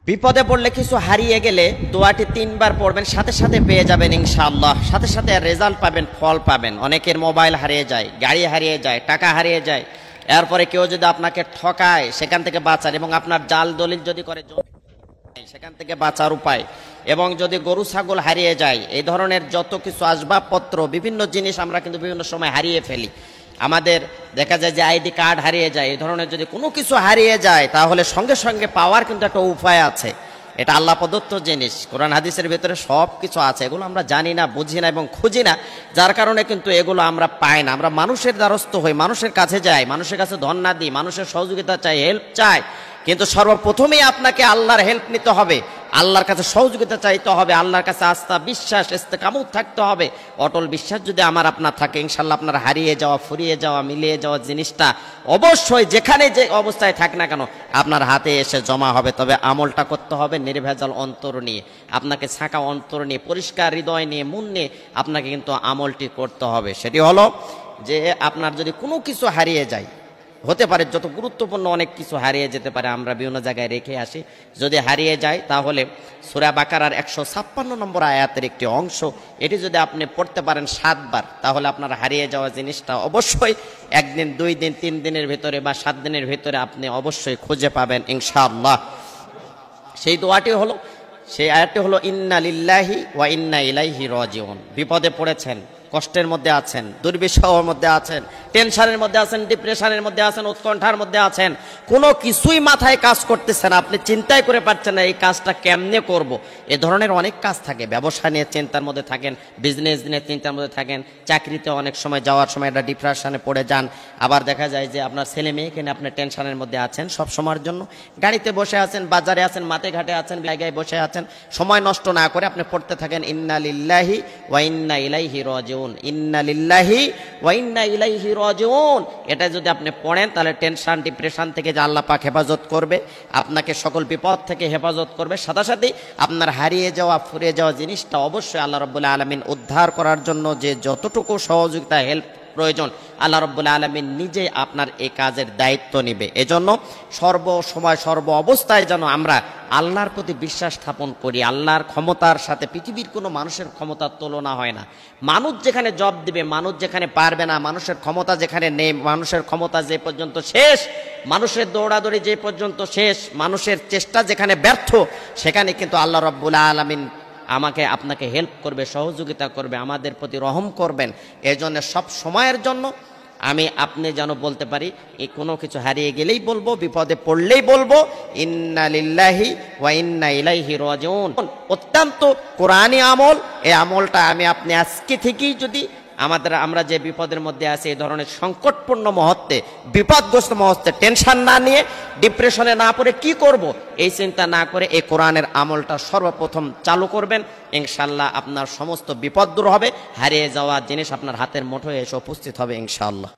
বিপদে পড়লে কিছু হারিয়ে গেলে দোয়াটি 3 বার পড়বেন, সাথে সাথে পেয়ে যাবেন ইনশাআল্লাহ। সাথে সাথে রেজাল্ট পাবেন, ফল পাবেন। অনেকের মোবাইল হারিয়ে যায়, গাড়ি হারিয়ে যায়, টাকা হারিয়ে যায়। এরপরে কেউ যদি আপনাকে ঠকায় সেখান থেকে বাঁচার, এবং আপনার জাল দলিল যদি করে সেখান থেকে বাঁচার উপায়, এবং যদি গরু ছাগল হারিয়ে যায়, এই ধরনের যত কিছু আসবাবপত্র, বিভিন্ন জিনিস আমরা কিন্তু বিভিন্ন সময় হারিয়ে ফেলি। আমাদের দেখা যায় যে আইডি কার্ড হারিয়ে যায়, এই ধরনের যদি কোনো কিছু হারিয়ে যায় তাহলে সঙ্গে সঙ্গে পাওয়ার কিন্তু একটা উপায় আছে। এটা আল্লাহ প্রদত্ত জিনিস, কোরআন হাদিসের ভিতরে সব কিছু আছে। এগুলো আমরা জানি না, বুঝি না এবং খুঁজি না, যার কারণে কিন্তু এগুলো আমরা পাই না। আমরা মানুষের দ্বারস্থ হই, মানুষের কাছে যাই, মানুষের কাছে ধন্যা দিই, মানুষের সহযোগিতা চাই, হেল্প চাই। কিন্তু সর্বপ্রথমেই আপনাকে আল্লাহর হেল্প নিতে হবে, আল্লাহর কাছে সহযোগিতা চাইতে হবে, আল্লাহর কাছে আস্থা, বিশ্বাস, ইস্তেকামত থাকতে হবে। অটল বিশ্বাস যদি আমার আপনার থাকে, ইনশাল্লাহ আপনার হারিয়ে যাওয়া, ফুরিয়ে যাওয়া, মিলিয়ে যাওয়া জিনিসটা অবশ্যই যেখানে যে অবস্থায় থাক না কেন আপনার হাতে এসে জমা হবে। তবে আমলটা করতে হবে নির্ভেজাল অন্তর নিয়ে, আপনাকে ছাঁকা অন্তর নিয়ে, পরিষ্কার হৃদয় নিয়ে, মন নিয়ে আপনাকে কিন্তু আমলটি করতে হবে। সেটি হলো যে আপনার যদি কোনো কিছু হারিয়ে যায়, হতে পারে যত গুরুত্বপূর্ণ অনেক কিছু হারিয়ে যেতে পারে, আমরা বিভিন্ন জায়গায় রেখে আসি। যদি হারিয়ে যায় তাহলে সূরা বাকারার 156 নম্বর আয়াতের একটি অংশ, এটি যদি আপনি পড়তে পারেন 7 বার, তাহলে আপনার হারিয়ে যাওয়া জিনিসটা অবশ্যই 1 দিন, 2 দিন, 3 দিনের ভিতরে বা 7 দিনের ভিতরে আপনি অবশ্যই খুঁজে পাবেন ইনশাআল্লাহ। সেই দোয়াটি হলো, সেই আয়াতটি হলো ইন্না লিল্লাহি ওয়া ইন্না ইলাইহি রাজিউন। বিপদে পড়েছেন, কষ্টের মধ্যে আছেন, দুর্বিষহের মধ্যে আছেন, টেনশনের মধ্যে আছেন, ডিপ্রেশনের মধ্যে আছেন, উৎকণ্ঠার মধ্যে আছেন, কোনো কিছুই মাথায় কাজ করতেছে না, আপনি চিন্তাই করে পারছেন না এই কাজটা কেমনে করব। এ ধরনের অনেক কাজ থাকে, ব্যবসা নিয়ে চিন্তার মধ্যে থাকেন, বিজনেস নিয়ে চিন্তার মধ্যে থাকেন, চাকরিতে অনেক সময় যাওয়ার সময় একটা ডিপ্রেশনে পড়ে যান। আবার দেখা যায় যে আপনার ছেলে মেয়েকে নিয়ে আপনি টেনশনের মধ্যে আছেন সব সময়ের জন্য, গাড়িতে বসে আছেন, বাজারে আছেন, মাঠে ঘাটে আছেন, জায়গায় বসে আছেন, সময় নষ্ট না করে আপনি পড়তে থাকেন ইন্না লিল্লাহি ওয়া ইন্না ইলাইহি রাজিউন, ইন্না লিল্লাহি ওয়া ইন্না ইলাইহি রাজিউন। এটা যদি আপনি পড়েন তাহলে টেনশন, ডিপ্রেশন থেকে যে আল্লাহ পাক হেফাজত করবে, আপনাকে সকল বিপদ থেকে হেফাজত করবে। সাথে সাথে আপনার হারিয়ে যাওয়া, ফুরিয়ে যাওয়া জিনিসটা অবশ্যই আল্লাহ রাব্বুল আলামিন উদ্ধার করার জন্য যে যতটুকু সহযোগিতা, হেল্প প্রয়োজন, আল্লাহ রাব্বুল আলামিন নিজে আপনার এই কাজের দায়িত্ব নেবে। এজন্য সর্ব সময়, সর্ব অবস্থায় যেন আমরা আল্লাহর প্রতি বিশ্বাস স্থাপন করি। আল্লাহর ক্ষমতার সাথে পৃথিবীর কোনো মানুষের ক্ষমতার তুলনা হয় না। মানুষ যেখানে জব দিবে, মানুষ যেখানে পারবে না, মানুষের ক্ষমতা যেখানে নেই, মানুষের ক্ষমতা যে পর্যন্ত শেষ, মানুষের দৌড়াদৌড়ি যে পর্যন্ত শেষ, মানুষের চেষ্টা যেখানে ব্যর্থ, সেখানে কিন্তু আল্লাহ রাব্বুল আলামিন আমাকে আপনাকে হেল্প করবে, সহযোগিতা করবে, আমাদের প্রতি রহম করবেন। এই জন্য সব সময়ের জন্য আমি আপনি যেন বলতে পারি, এই কোনো কিছু হারিয়ে গেলেই বলবো, বিপদে পড়লেই বলবো ইন্না লিল্লাহি ওয়া ইন্না ইলাইহি রাজিউন। অত্যন্ত কোরআনী আমল, এই আমলটা আমি আপনি আজকে থেকেই যদি আমরা যে বিপদের মধ্যে আছি, এই ধরনের সংকটপূর্ণ মুহূর্তে, বিপদগ্রস্ত মুহূর্তে টেনশন না নিয়ে, ডিপ্রেশনে না পড়ে কি করব এই চিন্তা না করে এই কোরআনের আমলটা সর্বপ্রথম চালু করবেন। ইনশাআল্লাহ আপনার সমস্ত বিপদ দূর হবে, হারিয়ে যাওয়া জিনিস আপনার হাতের মুঠোয় এসে উপস্থিত হবে ইনশাআল্লাহ।